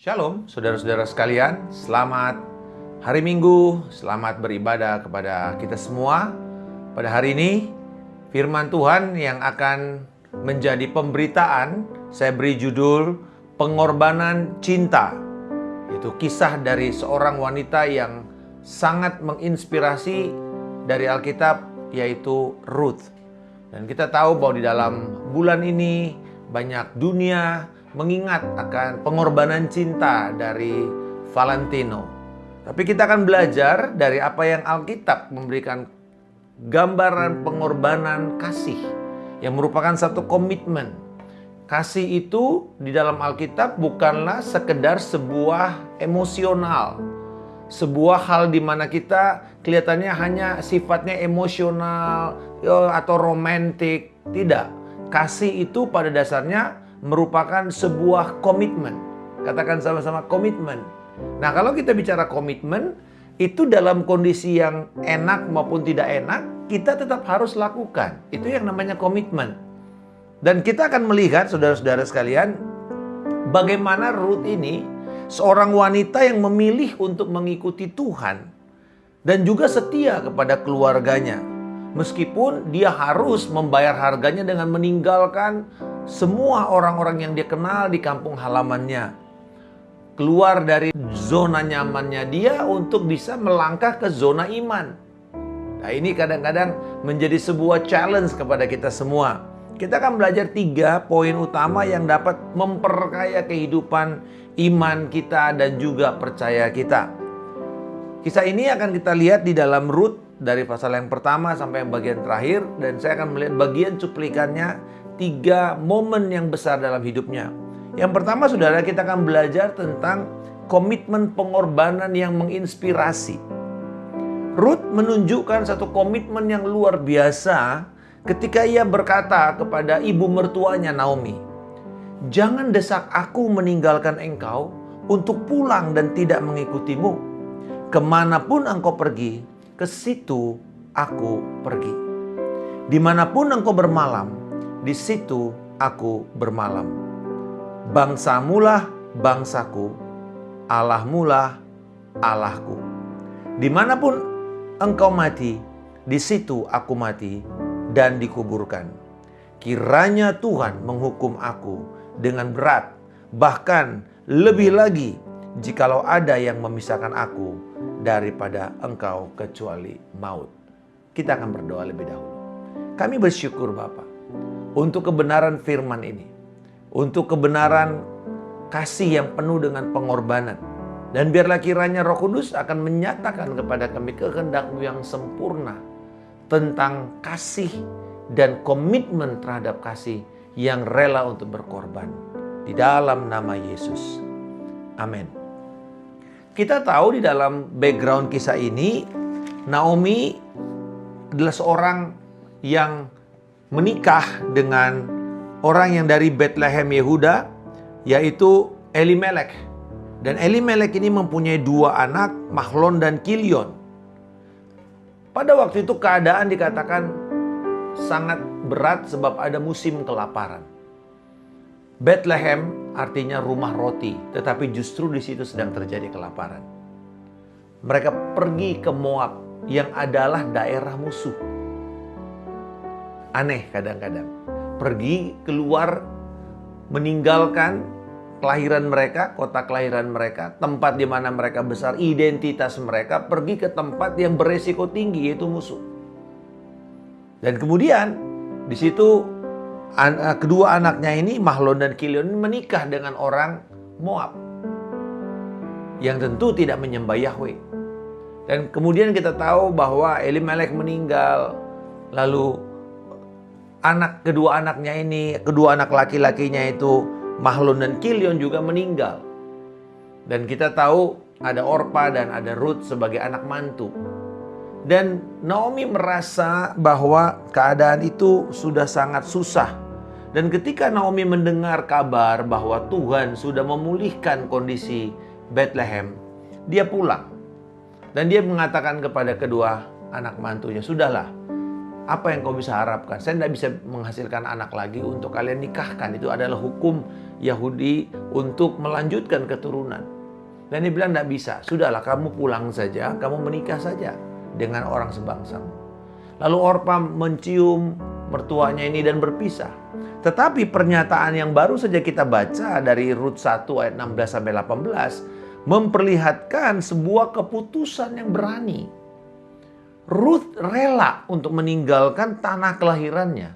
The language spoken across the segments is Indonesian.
Shalom, saudara-saudara sekalian. Selamat hari Minggu, selamat beribadah kepada kita semua. Pada hari ini, firman Tuhan yang akan menjadi pemberitaan, saya beri judul Pengorbanan Cinta. Itu kisah dari seorang wanita yang sangat menginspirasi dari Alkitab, yaitu Ruth. Dan kita tahu bahwa di dalam bulan ini banyak dunia mengingat akan pengorbanan cinta dari Valentino. Tapi kita akan belajar dari apa yang Alkitab memberikan gambaran pengorbanan kasih yang merupakan satu komitmen. Kasih itu di dalam Alkitab bukanlah sekedar sebuah emosional, sebuah hal di mana kita kelihatannya hanya sifatnya emosional atau romantik. Tidak. Kasih itu pada dasarnya merupakan sebuah komitmen. Katakan sama-sama komitmen. Nah, kalau kita bicara komitmen, itu dalam kondisi yang enak maupun tidak enak, kita tetap harus lakukan. Itu yang namanya komitmen. Dan kita akan melihat, saudara-saudara sekalian, bagaimana Ruth ini seorang wanita yang memilih untuk mengikuti Tuhan dan juga setia kepada keluarganya. Meskipun dia harus membayar harganya dengan meninggalkan semua orang-orang yang dia kenal di kampung halamannya. Keluar dari zona nyamannya dia untuk bisa melangkah ke zona iman. Nah, ini kadang-kadang menjadi sebuah challenge kepada kita semua. Kita akan belajar 3 poin utama yang dapat memperkaya kehidupan iman kita dan juga percaya kita. Kisah ini akan kita lihat di dalam Ruth dari pasal yang pertama sampai yang bagian terakhir. Dan saya akan melihat bagian cuplikannya 3 momen yang besar dalam hidupnya. Yang pertama, saudara, kita akan belajar tentang komitmen pengorbanan yang menginspirasi. Ruth menunjukkan satu komitmen yang luar biasa ketika ia berkata kepada ibu mertuanya Naomi, "Jangan desak aku meninggalkan engkau untuk pulang dan tidak mengikutimu. Kemanapun engkau pergi, ke situ aku pergi. Dimanapun engkau bermalam, di situ aku bermalam. Bangsamulah bangsaku, Allahmulah Allahku. Dimanapun engkau mati, di situ aku mati dan dikuburkan. Kiranya Tuhan menghukum aku dengan berat, bahkan lebih lagi jikalau ada yang memisahkan aku daripada engkau kecuali maut." Kita akan berdoa lebih dahulu. Kami bersyukur Bapa untuk kebenaran firman ini, untuk kebenaran kasih yang penuh dengan pengorbanan. Dan biarlah kiranya Roh Kudus akan menyatakan kepada kami kehendak-Mu yang sempurna tentang kasih dan komitmen terhadap kasih yang rela untuk berkorban. Di dalam nama Yesus. Amin. Kita tahu di dalam background kisah ini, Naomi adalah seorang yang menikah dengan orang yang dari Bethlehem Yehuda, yaitu Elimelek. Dan Elimelek ini mempunyai 2 anak, Mahlon dan Kilion. Pada waktu itu keadaan dikatakan sangat berat sebab ada musim kelaparan. Bethlehem artinya rumah roti, tetapi justru di situ sedang terjadi kelaparan. Mereka pergi ke Moab yang adalah daerah musuh. Aneh kadang-kadang. Pergi keluar meninggalkan kelahiran mereka, kota kelahiran mereka, tempat di mana mereka besar, identitas mereka, pergi ke tempat yang beresiko tinggi yaitu musuh. Dan kemudian di situ kedua anaknya ini, Mahlon dan Kilion, menikah dengan orang Moab yang tentu tidak menyembah Yahweh. Dan kemudian kita tahu bahwa Elimelek meninggal, lalu kedua anaknya ini, kedua anak laki-lakinya itu Mahlon dan Kilion juga meninggal. Dan kita tahu ada Orpa dan ada Ruth sebagai anak mantu. Dan Naomi merasa bahwa keadaan itu sudah sangat susah. Dan ketika Naomi mendengar kabar bahwa Tuhan sudah memulihkan kondisi Bethlehem, dia pulang. Dan dia mengatakan kepada kedua anak mantunya, "Sudahlah, Apa yang kau bisa harapkan? Saya tidak bisa menghasilkan anak lagi untuk kalian nikahkan. Itu adalah hukum Yahudi untuk melanjutkan keturunan. Dan dia bilang tidak bisa. Sudahlah, kamu pulang saja, kamu menikah saja dengan orang sebangsamu. Lalu Orpa mencium mertuanya ini dan berpisah. Tetapi pernyataan yang baru saja kita baca dari Rut 1 ayat 16-18 memperlihatkan sebuah keputusan yang berani. Rut rela untuk meninggalkan tanah kelahirannya,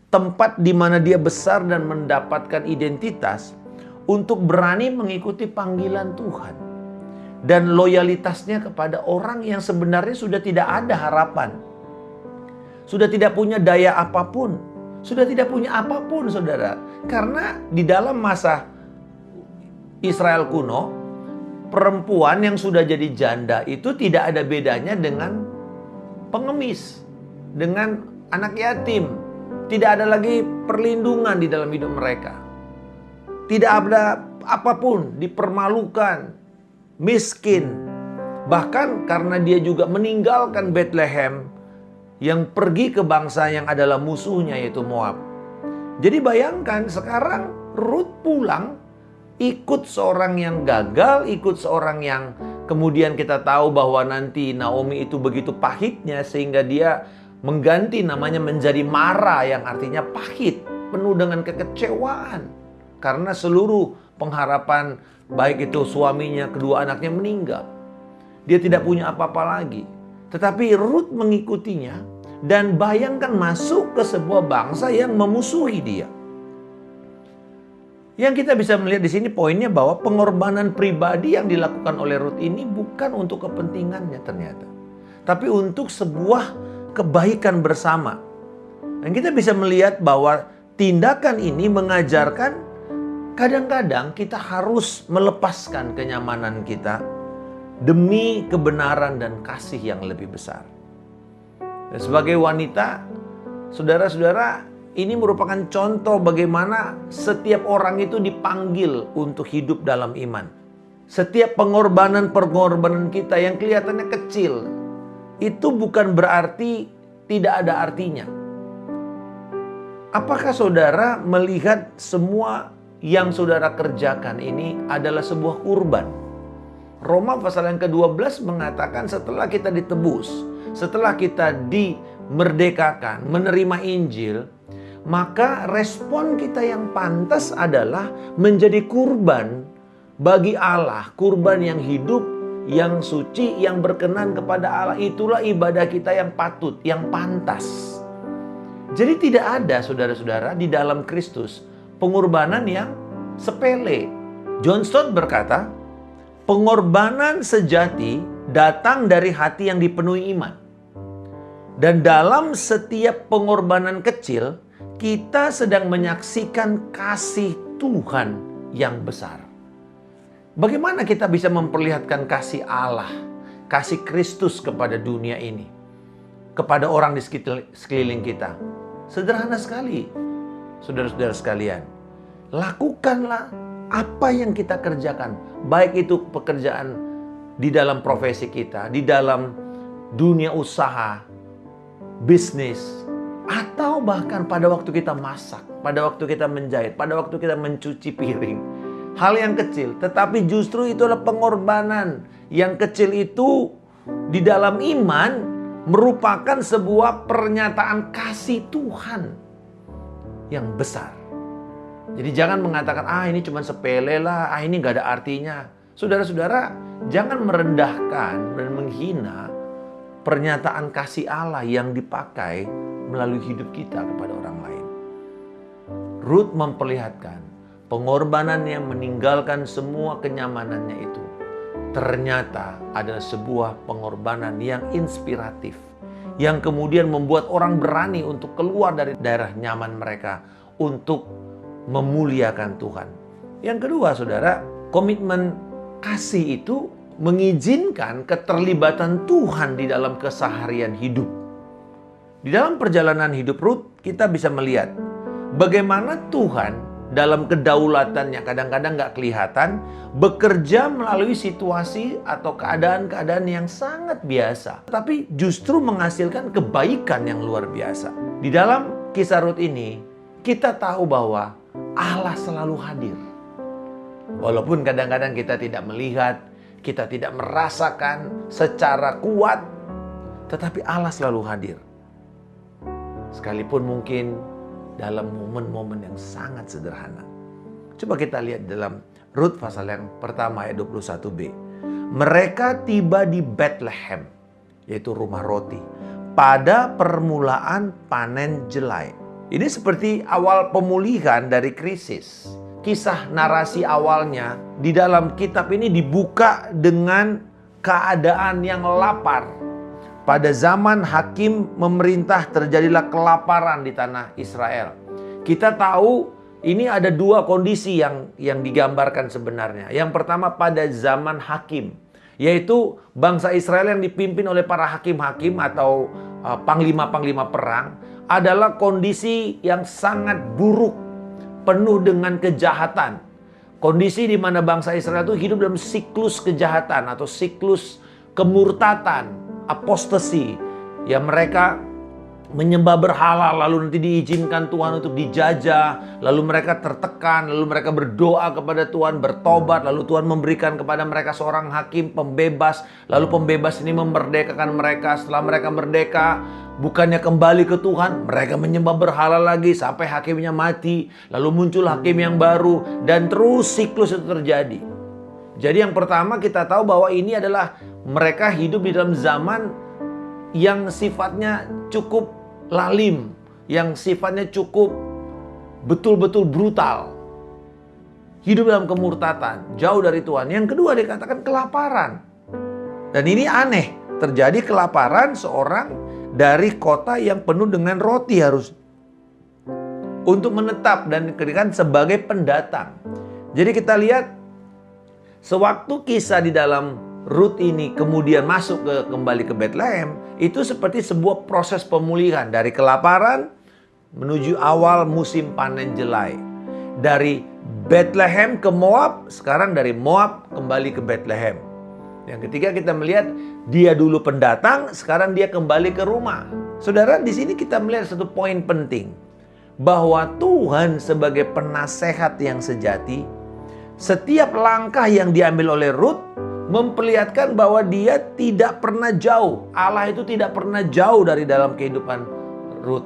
tempat di mana dia besar dan mendapatkan identitas, untuk berani mengikuti panggilan Tuhan. Dan loyalitasnya kepada orang yang sebenarnya sudah tidak ada harapan. Sudah tidak punya daya apapun. Sudah tidak punya apapun, saudara. Karena di dalam masa Israel kuno, perempuan yang sudah jadi janda itu tidak ada bedanya dengan pengemis, dengan anak yatim. Tidak ada lagi perlindungan di dalam hidup mereka. Tidak ada apapun, dipermalukan, miskin. Bahkan karena dia juga meninggalkan Bethlehem, yang pergi ke bangsa yang adalah musuhnya, yaitu Moab. Jadi bayangkan sekarang Rut pulang, ikut seorang yang gagal, ikut seorang yang kemudian kita tahu bahwa nanti Naomi itu begitu pahitnya sehingga dia mengganti namanya menjadi Mara, yang artinya pahit, penuh dengan kekecewaan. Karena seluruh pengharapan baik itu suaminya, kedua anaknya meninggal. Dia tidak punya apa-apa lagi. Tetapi Rut mengikutinya dan bayangkan masuk ke sebuah bangsa yang memusuhi dia. Yang kita bisa melihat di sini poinnya bahwa pengorbanan pribadi yang dilakukan oleh Rut ini bukan untuk kepentingannya ternyata, tapi untuk sebuah kebaikan bersama. Dan kita bisa melihat bahwa tindakan ini mengajarkan kadang-kadang kita harus melepaskan kenyamanan kita demi kebenaran dan kasih yang lebih besar. Dan sebagai wanita, saudara-saudara, ini merupakan contoh bagaimana setiap orang itu dipanggil untuk hidup dalam iman. Setiap pengorbanan-pengorbanan kita yang kelihatannya kecil, itu bukan berarti tidak ada artinya. Apakah saudara melihat semua yang saudara kerjakan ini adalah sebuah kurban? Roma pasal yang ke-12 mengatakan setelah kita ditebus, setelah kita dimerdekakan, menerima Injil, maka respon kita yang pantas adalah menjadi kurban bagi Allah. Kurban yang hidup, yang suci, yang berkenan kepada Allah. Itulah ibadah kita yang patut, yang pantas. Jadi tidak ada, saudara-saudara, di dalam Kristus pengorbanan yang sepele. John Stott berkata, pengorbanan sejati datang dari hati yang dipenuhi iman. Dan dalam setiap pengorbanan kecil, kita sedang menyaksikan kasih Tuhan yang besar. Bagaimana kita bisa memperlihatkan kasih Allah, kasih Kristus kepada dunia ini, kepada orang di sekeliling kita? Sederhana sekali, saudara-saudara sekalian. Lakukanlah apa yang kita kerjakan, baik itu pekerjaan di dalam profesi kita, di dalam dunia usaha, bisnis, atau bahkan pada waktu kita masak, pada waktu kita menjahit, pada waktu kita mencuci piring. Hal yang kecil, tetapi justru itu adalah pengorbanan. Yang kecil itu di dalam iman merupakan sebuah pernyataan kasih Tuhan yang besar. Jadi jangan mengatakan, ini cuma sepele lah, ini gak ada artinya. Saudara-saudara, jangan merendahkan dan menghina pernyataan kasih Allah yang dipakai melalui hidup kita kepada orang lain. Rut memperlihatkan pengorbanan yang meninggalkan semua kenyamanannya itu ternyata adalah sebuah pengorbanan yang inspiratif, yang kemudian membuat orang berani untuk keluar dari daerah nyaman mereka untuk memuliakan Tuhan. Yang kedua, saudara, komitmen kasih itu mengizinkan keterlibatan Tuhan di dalam keseharian hidup. Di dalam perjalanan hidup Rut, kita bisa melihat bagaimana Tuhan dalam kedaulatannya, kadang-kadang nggak kelihatan, bekerja melalui situasi atau keadaan-keadaan yang sangat biasa, tapi justru menghasilkan kebaikan yang luar biasa. Di dalam kisah Rut ini, kita tahu bahwa Allah selalu hadir. Walaupun kadang-kadang kita tidak melihat, kita tidak merasakan secara kuat, tetapi Allah selalu hadir. Sekalipun mungkin dalam momen-momen yang sangat sederhana. Coba kita lihat dalam Rut pasal yang pertama ayat 21b. Mereka tiba di Bethlehem, yaitu rumah roti, pada permulaan panen jelai. Ini seperti awal pemulihan dari krisis. Kisah narasi awalnya di dalam kitab ini dibuka dengan keadaan yang lapar. Pada zaman Hakim memerintah terjadilah kelaparan di tanah Israel. Kita tahu ini ada dua kondisi yang digambarkan sebenarnya. Yang pertama pada zaman Hakim, yaitu bangsa Israel yang dipimpin oleh para hakim-hakim atau panglima-panglima perang, adalah kondisi yang sangat buruk, penuh dengan kejahatan. Kondisi di mana bangsa Israel itu hidup dalam siklus kejahatan atau siklus kemurtatan, apostasi, ya mereka menyembah berhala, lalu nanti diizinkan Tuhan untuk dijajah, lalu mereka tertekan, lalu mereka berdoa kepada Tuhan, bertobat, lalu Tuhan memberikan kepada mereka seorang hakim pembebas, lalu pembebas ini memerdekakan mereka. Setelah mereka merdeka, bukannya kembali ke Tuhan, mereka menyembah berhala lagi sampai hakimnya mati, lalu muncul hakim yang baru, dan terus siklus itu terjadi. Jadi yang pertama kita tahu bahwa ini adalah mereka hidup di dalam zaman yang sifatnya cukup lalim, yang sifatnya cukup betul-betul brutal. Hidup dalam kemurtatan, jauh dari Tuhan. Yang kedua dikatakan kelaparan. Dan ini aneh, terjadi kelaparan seorang dari kota yang penuh dengan roti harus untuk menetap dan dikatakan sebagai pendatang. Jadi kita lihat sewaktu kisah di dalam Rut ini kemudian masuk kembali ke Bethlehem, itu seperti sebuah proses pemulihan dari kelaparan menuju awal musim panen jelai. Dari Bethlehem ke Moab, sekarang dari Moab kembali ke Bethlehem. Yang ketiga kita melihat dia dulu pendatang, sekarang dia kembali ke rumah. Saudara, di sini kita melihat satu poin penting, bahwa Tuhan sebagai penasehat yang sejati, setiap langkah yang diambil oleh Rut memperlihatkan bahwa dia tidak pernah jauh. Allah itu tidak pernah jauh dari dalam kehidupan Rut.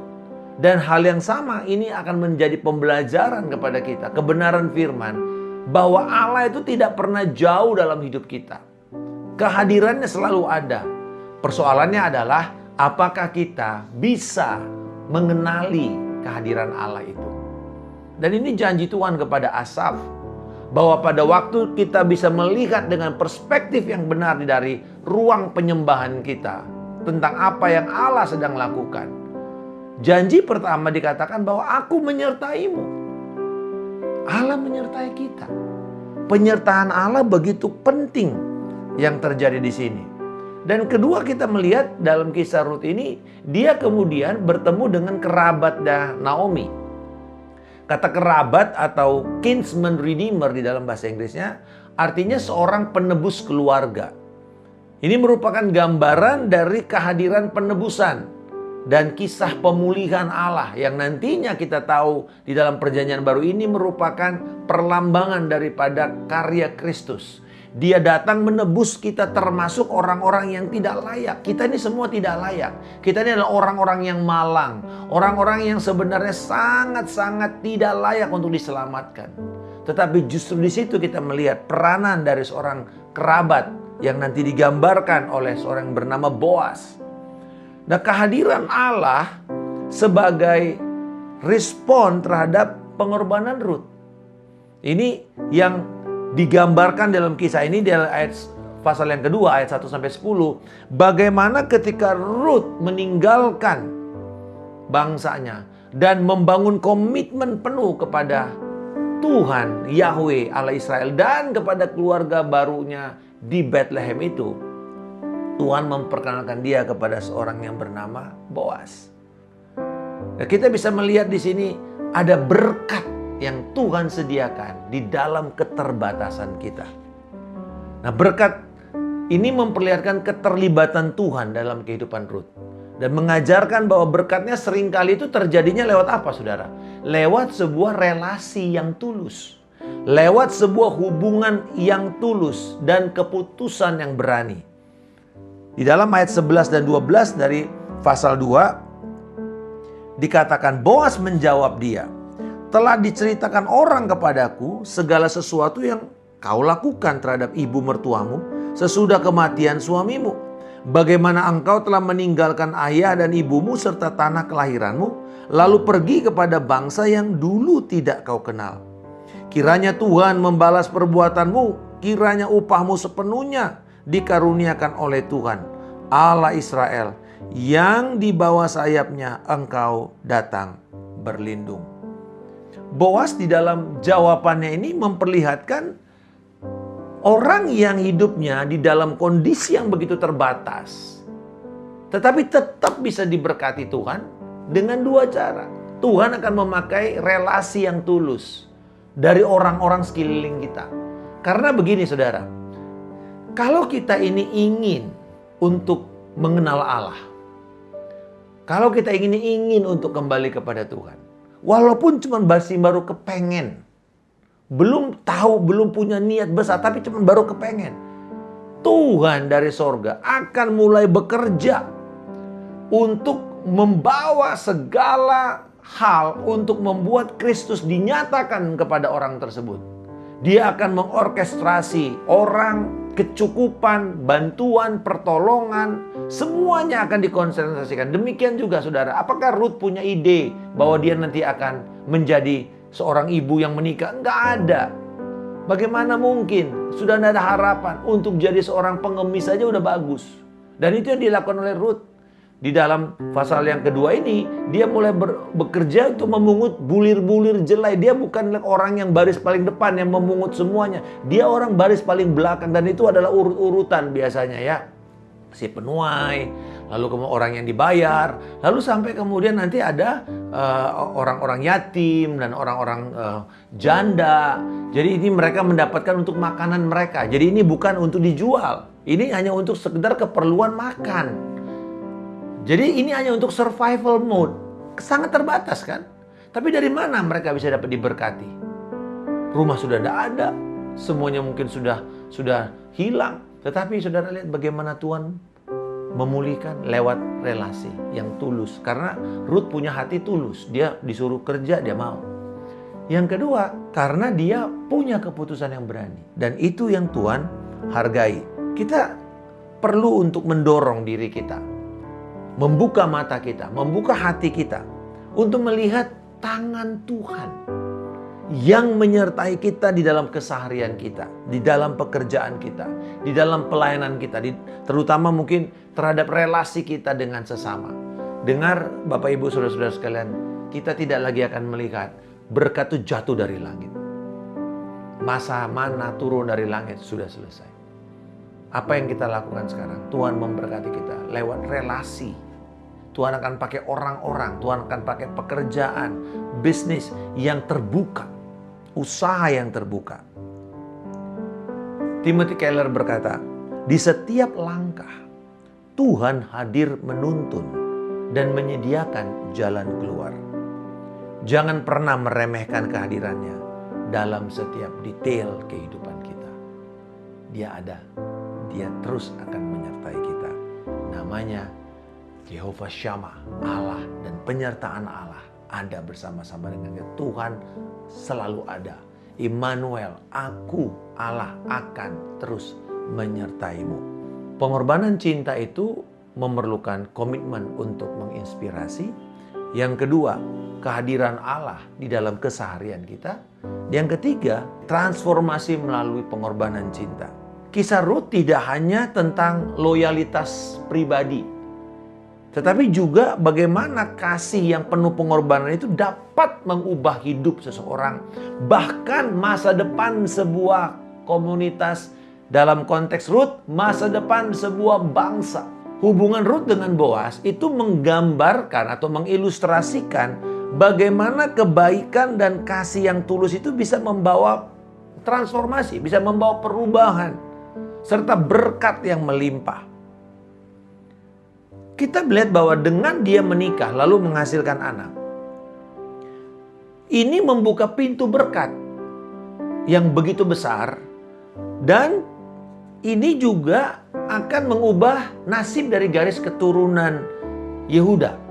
Dan hal yang sama ini akan menjadi pembelajaran kepada kita. Kebenaran firman bahwa Allah itu tidak pernah jauh dalam hidup kita. Kehadirannya selalu ada. Persoalannya adalah apakah kita bisa mengenali kehadiran Allah itu. Dan ini janji Tuhan kepada Asaf, bahwa pada waktu kita bisa melihat dengan perspektif yang benar dari ruang penyembahan kita tentang apa yang Allah sedang lakukan. Janji pertama dikatakan bahwa aku menyertaimu. Allah menyertai kita. Penyertaan Allah begitu penting yang terjadi di sini. Dan kedua kita melihat dalam kisah Rut ini, dia kemudian bertemu dengan kerabat Naomi. Kata kerabat atau kinsman redeemer di dalam bahasa Inggrisnya artinya seorang penebus keluarga. Ini merupakan gambaran dari kehadiran penebusan dan kisah pemulihan Allah yang nantinya kita tahu di dalam perjanjian baru ini merupakan perlambangan daripada karya Kristus. Dia datang menebus kita termasuk orang-orang yang tidak layak. Kita ini semua tidak layak. Kita ini adalah orang-orang yang malang. Orang-orang yang sebenarnya sangat-sangat tidak layak untuk diselamatkan. Tetapi justru di situ kita melihat peranan dari seorang kerabat yang nanti digambarkan oleh seorang yang bernama Boas. Nah, kehadiran Allah sebagai respon terhadap pengorbanan Rut. Ini yang digambarkan dalam kisah ini di ayat pasal yang kedua ayat 1 sampai 10, bagaimana ketika Rut meninggalkan bangsanya dan membangun komitmen penuh kepada Tuhan Yahweh Allah Israel dan kepada keluarga barunya di Bethlehem itu, Tuhan memperkenalkan dia kepada seorang yang bernama Boas. Nah, kita bisa melihat di sini ada berkat yang Tuhan sediakan di dalam keterbatasan kita. Nah, berkat ini memperlihatkan keterlibatan Tuhan dalam kehidupan Rut. Dan mengajarkan bahwa berkatnya seringkali itu terjadinya lewat apa, saudara? Lewat sebuah relasi yang tulus. Lewat sebuah hubungan yang tulus dan keputusan yang berani. Di dalam ayat 11 dan 12 dari pasal 2, dikatakan Boas menjawab dia, telah diceritakan orang kepadaku segala sesuatu yang kau lakukan terhadap ibu mertuamu sesudah kematian suamimu. Bagaimana engkau telah meninggalkan ayah dan ibumu serta tanah kelahiranmu, lalu pergi kepada bangsa yang dulu tidak kau kenal. Kiranya Tuhan membalas perbuatanmu, kiranya upahmu sepenuhnya dikaruniakan oleh Tuhan, Allah Israel, yang di bawah sayapnya engkau datang berlindung. Boas di dalam jawabannya ini memperlihatkan orang yang hidupnya di dalam kondisi yang begitu terbatas, tetapi tetap bisa diberkati Tuhan dengan dua cara. Tuhan akan memakai relasi yang tulus dari orang-orang sekeliling kita. Karena begini saudara, kalau kita ini ingin untuk mengenal Allah, kalau kita ingin untuk kembali kepada Tuhan, walaupun cuma baru kepengen, belum tahu, belum punya niat besar, tapi cuma baru kepengen, Tuhan dari sorga akan mulai bekerja untuk membawa segala hal untuk membuat Kristus dinyatakan kepada orang tersebut. Dia akan mengorkestrasi orang, kecukupan, bantuan, pertolongan, semuanya akan dikonsentrasikan. Demikian juga saudara, apakah Ruth punya ide bahwa dia nanti akan menjadi seorang ibu yang menikah? Enggak ada. Bagaimana mungkin? Sudah tidak ada harapan. Untuk jadi seorang pengemis saja udah bagus. Dan itu yang dilakukan oleh Ruth. Di dalam pasal yang kedua ini, dia mulai bekerja untuk memungut bulir-bulir jelai. Dia bukan orang yang baris paling depan yang memungut semuanya. Dia orang baris paling belakang, dan itu adalah urut-urutan biasanya ya. Si penuai, lalu kemudian orang yang dibayar, lalu sampai kemudian nanti ada orang-orang yatim dan orang-orang janda. Jadi ini mereka mendapatkan untuk makanan mereka. Jadi ini bukan untuk dijual. Ini hanya untuk sekedar keperluan makan. Jadi ini hanya untuk survival mode. Sangat terbatas kan? Tapi dari mana mereka bisa dapat diberkati? Rumah sudah tidak ada. Semuanya mungkin sudah hilang. Tetapi saudara lihat bagaimana Tuhan memulihkan lewat relasi yang tulus. Karena Ruth punya hati tulus. Dia disuruh kerja, dia mau. Yang kedua, karena dia punya keputusan yang berani. Dan itu yang Tuhan hargai. Kita perlu untuk mendorong diri kita, membuka mata kita, membuka hati kita untuk melihat tangan Tuhan yang menyertai kita di dalam keseharian kita, di dalam pekerjaan kita, di dalam pelayanan kita, terutama mungkin terhadap relasi kita dengan sesama. Dengar Bapak Ibu Saudara-saudara sekalian, kita tidak lagi akan melihat berkat itu jatuh dari langit. Masa mana turun dari langit sudah selesai. Apa yang kita lakukan sekarang? Tuhan memberkati kita lewat relasi. Tuhan akan pakai orang-orang, Tuhan akan pakai pekerjaan, bisnis yang terbuka, usaha yang terbuka. Timothy Keller berkata, di setiap langkah Tuhan hadir menuntun dan menyediakan jalan keluar. Jangan pernah meremehkan kehadirannya dalam setiap detail kehidupan kita. Dia ada. Dia terus akan menyertai kita. Namanya Jehovah Shammah, Allah, dan penyertaan Allah ada bersama-sama dengan kita. Tuhan selalu ada. Immanuel, aku Allah akan terus menyertaimu. Pengorbanan cinta itu memerlukan komitmen untuk menginspirasi. Yang kedua, kehadiran Allah di dalam keseharian kita. Yang ketiga, transformasi melalui pengorbanan cinta. Kisah Ruth tidak hanya tentang loyalitas pribadi, tetapi juga bagaimana kasih yang penuh pengorbanan itu dapat mengubah hidup seseorang. Bahkan masa depan sebuah komunitas, dalam konteks Ruth, masa depan sebuah bangsa. Hubungan Ruth dengan Boas itu menggambarkan atau mengilustrasikan bagaimana kebaikan dan kasih yang tulus itu bisa membawa transformasi, bisa membawa perubahan, serta berkat yang melimpah. Kita melihat bahwa dengan dia menikah lalu menghasilkan anak, ini membuka pintu berkat yang begitu besar, dan ini juga akan mengubah nasib dari garis keturunan Yehuda.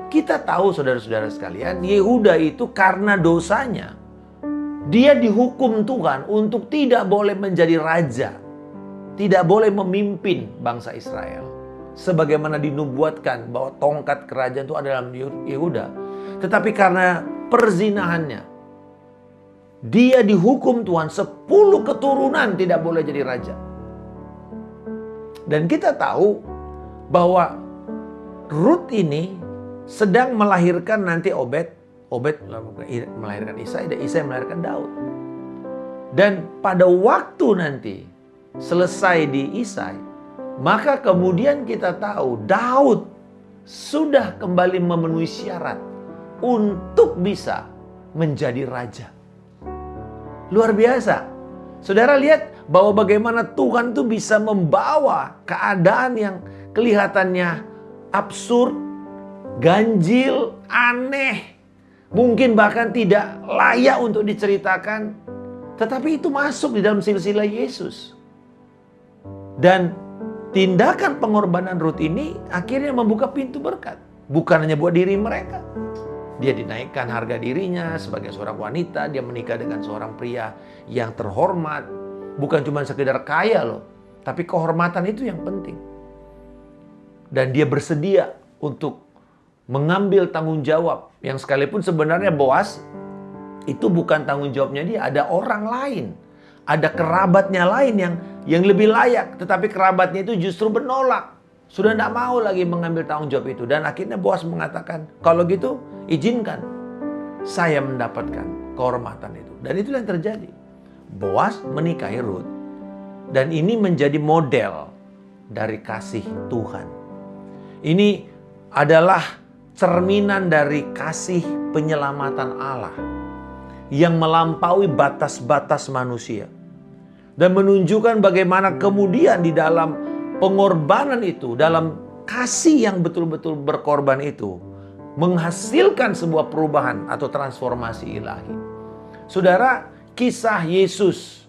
Kita tahu saudara-saudara sekalian, Yehuda itu karena dosanya, dia dihukum Tuhan untuk tidak boleh menjadi raja, tidak boleh memimpin bangsa Israel. Sebagaimana dinubuatkan bahwa tongkat kerajaan itu ada dalam Yehuda. Tetapi karena perzinahannya, dia dihukum Tuhan 10 keturunan tidak boleh jadi raja. Dan kita tahu bahwa Rut ini sedang melahirkan nanti Obed melahirkan Isai, dan Isai melahirkan Daud. Dan pada waktu nanti selesai di Isai, maka kemudian kita tahu Daud sudah kembali memenuhi syarat untuk bisa menjadi raja. Luar biasa. Saudara lihat bahwa bagaimana Tuhan itu bisa membawa keadaan yang kelihatannya absurd, ganjil, aneh, mungkin bahkan tidak layak untuk diceritakan, tetapi itu masuk di dalam silsilah Yesus. Dan tindakan pengorbanan Rut ini akhirnya membuka pintu berkat. Bukan hanya buat diri mereka. Dia dinaikkan harga dirinya sebagai seorang wanita. Dia menikah dengan seorang pria yang terhormat. Bukan cuma sekedar kaya loh. Tapi kehormatan itu yang penting. Dan dia bersedia untuk mengambil tanggung jawab. Yang sekalipun sebenarnya Boas itu bukan tanggung jawabnya dia. Ada orang lain. Ada kerabatnya lain yang lebih layak. Tetapi kerabatnya itu justru menolak. Sudah tidak mau lagi mengambil tanggung jawab itu. Dan akhirnya Boas mengatakan, kalau gitu izinkan saya mendapatkan kehormatan itu. Dan itulah yang terjadi. Boas menikahi Rut. Dan ini menjadi model dari kasih Tuhan. Ini adalah cerminan dari kasih penyelamatan Allah yang melampaui batas-batas manusia. Dan menunjukkan bagaimana kemudian di dalam pengorbanan itu, dalam kasih yang betul-betul berkorban itu, menghasilkan sebuah perubahan atau transformasi ilahi. Saudara, kisah Yesus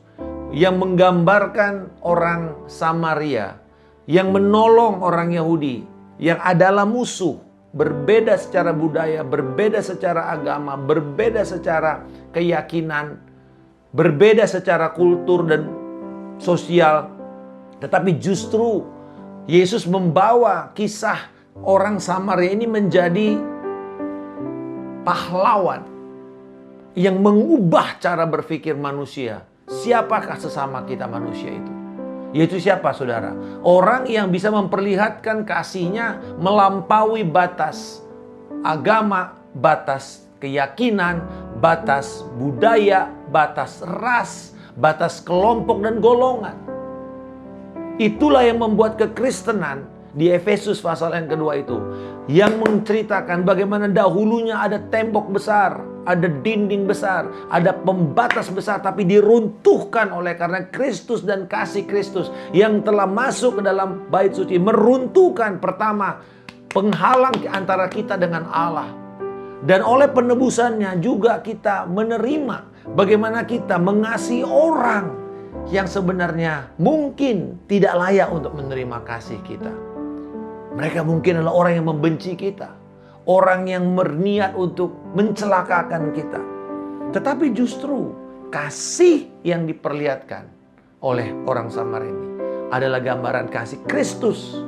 yang menggambarkan orang Samaria, yang menolong orang Yahudi, yang adalah musuh, berbeda secara budaya, berbeda secara agama, berbeda secara keyakinan, berbeda secara kultur dan sosial. Tetapi justru Yesus membawa kisah orang Samaria ini menjadi pahlawan yang mengubah cara berpikir manusia. Siapakah sesama kita manusia itu? Yaitu siapa saudara? Orang yang bisa memperlihatkan kasihnya melampaui batas agama, batas keyakinan, batas budaya, batas ras, batas kelompok dan golongan. Itulah yang membuat kekristenan di Efesus pasal yang kedua itu, yang menceritakan bagaimana dahulunya ada tembok besar, ada dinding besar, ada pembatas besar, tapi diruntuhkan oleh karena Kristus dan kasih Kristus yang telah masuk ke dalam bait suci, meruntuhkan pertama penghalang antara kita dengan Allah. Dan oleh penebusannya juga kita menerima bagaimana kita mengasihi orang yang sebenarnya mungkin tidak layak untuk menerima kasih kita. Mereka mungkin adalah orang yang membenci kita, orang yang berniat untuk mencelakakan kita. Tetapi justru kasih yang diperlihatkan oleh orang Samaria ini adalah gambaran kasih Kristus.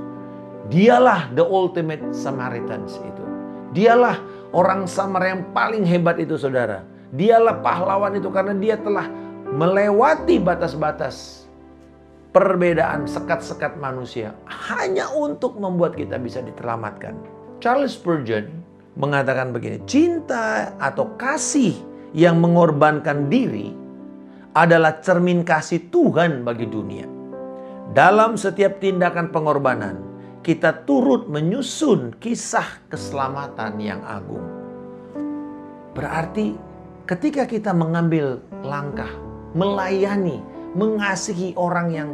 Dialah the ultimate Samaritans itu. Dialah orang Samaria yang paling hebat itu saudara. Dialah pahlawan itu karena dia telah melewati batas-batas perbedaan sekat-sekat manusia hanya untuk membuat kita bisa diselamatkan. Charles Spurgeon mengatakan begini, cinta atau kasih yang mengorbankan diri adalah cermin kasih Tuhan bagi dunia. Dalam setiap tindakan pengorbanan, kita turut menyusun kisah keselamatan yang agung. Berarti ketika kita mengambil langkah, melayani, mengasihi orang yang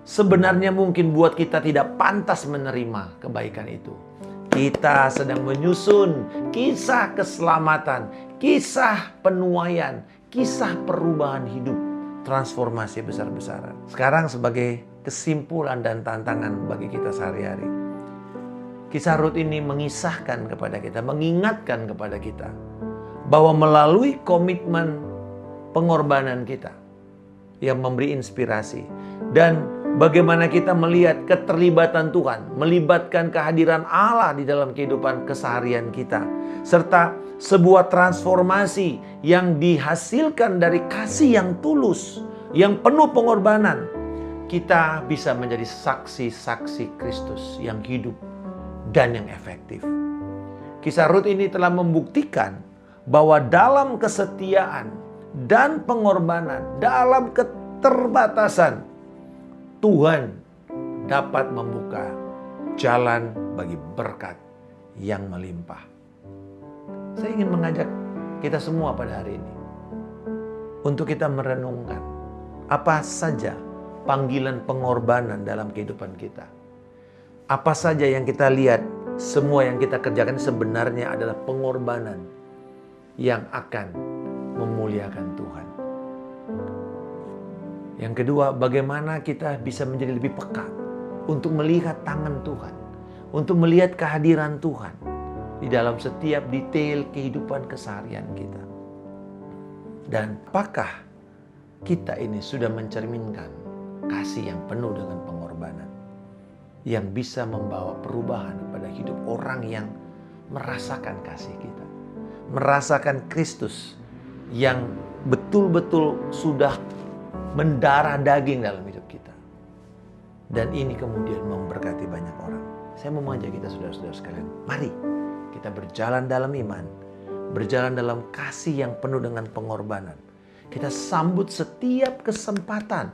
sebenarnya mungkin buat kita tidak pantas menerima kebaikan itu, kita sedang menyusun kisah keselamatan, kisah penuaian, kisah perubahan hidup, transformasi besar-besaran. Sekarang sebagai kesimpulan dan tantangan bagi kita sehari-hari, kisah Rut ini mengisahkan kepada kita, mengingatkan kepada kita bahwa melalui komitmen pengorbanan kita yang memberi inspirasi dan bagaimana kita melihat keterlibatan Tuhan, melibatkan kehadiran Allah di dalam kehidupan keseharian kita, serta sebuah transformasi yang dihasilkan dari kasih yang tulus, yang penuh pengorbanan, kita bisa menjadi saksi-saksi Kristus yang hidup dan yang efektif. Kisah Rut ini telah membuktikan bahwa dalam kesetiaan dan pengorbanan, dalam keterbatasan, Tuhan dapat membuka jalan bagi berkat yang melimpah. Saya ingin mengajak kita semua pada hari ini untuk kita merenungkan apa saja panggilan pengorbanan dalam kehidupan kita. Apa saja yang kita lihat, semua yang kita kerjakan sebenarnya adalah pengorbanan yang akan memuliakan Tuhan. Yang kedua, bagaimana kita bisa menjadi lebih peka untuk melihat tangan Tuhan, untuk melihat kehadiran Tuhan di dalam setiap detail kehidupan keseharian kita. Dan apakah kita ini sudah mencerminkan kasih yang penuh dengan pengorbanan yang bisa membawa perubahan pada hidup orang yang merasakan kasih kita, merasakan Kristus yang betul-betul sudah mendarah daging dalam hidup kita. Dan ini kemudian memberkati banyak orang. Saya mau mengajak kita saudara-saudara sekalian, mari kita berjalan dalam iman, berjalan dalam kasih yang penuh dengan pengorbanan. Kita sambut setiap kesempatan.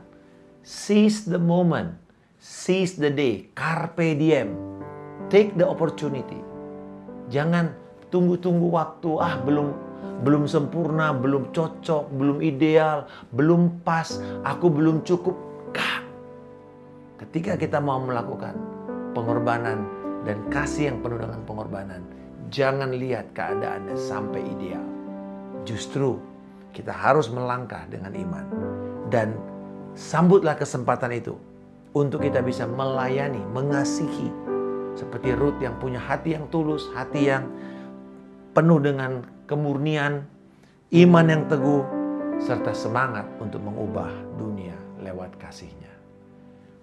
Seize the moment, seize the day, carpe diem. Take the opportunity. Jangan tunggu-tunggu waktu, belum sempurna, belum cocok, belum ideal, belum pas, aku belum cukup. Ketika kita mau melakukan pengorbanan dan kasih yang penuh dengan pengorbanan, jangan lihat keadaannya sampai ideal. Justru kita harus melangkah dengan iman dan sambutlah kesempatan itu untuk kita bisa melayani, mengasihi seperti Rut yang punya hati yang tulus, hati yang penuh dengan kemurnian, iman yang teguh, serta semangat untuk mengubah dunia lewat kasih-Nya.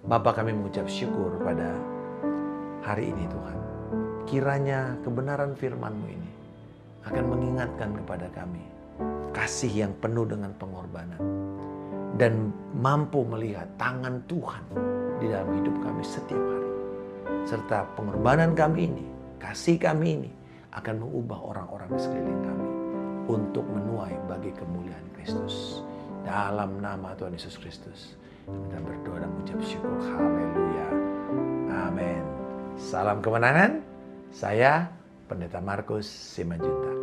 Bapa, kami mengucap syukur pada hari ini Tuhan. Kiranya kebenaran firman-Mu ini akan mengingatkan kepada kami kasih yang penuh dengan pengorbanan dan mampu melihat tangan Tuhan di dalam hidup kami setiap hari. Serta pengorbanan kami ini, kasih kami ini akan mengubah orang-orang di sekeliling kami untuk menuai bagi kemuliaan Kristus. Dalam nama Tuhan Yesus Kristus, kita berdoa dan mengucap syukur. Haleluya. Amin. Salam kemenangan. Saya Pendeta Markus Simanjuntak.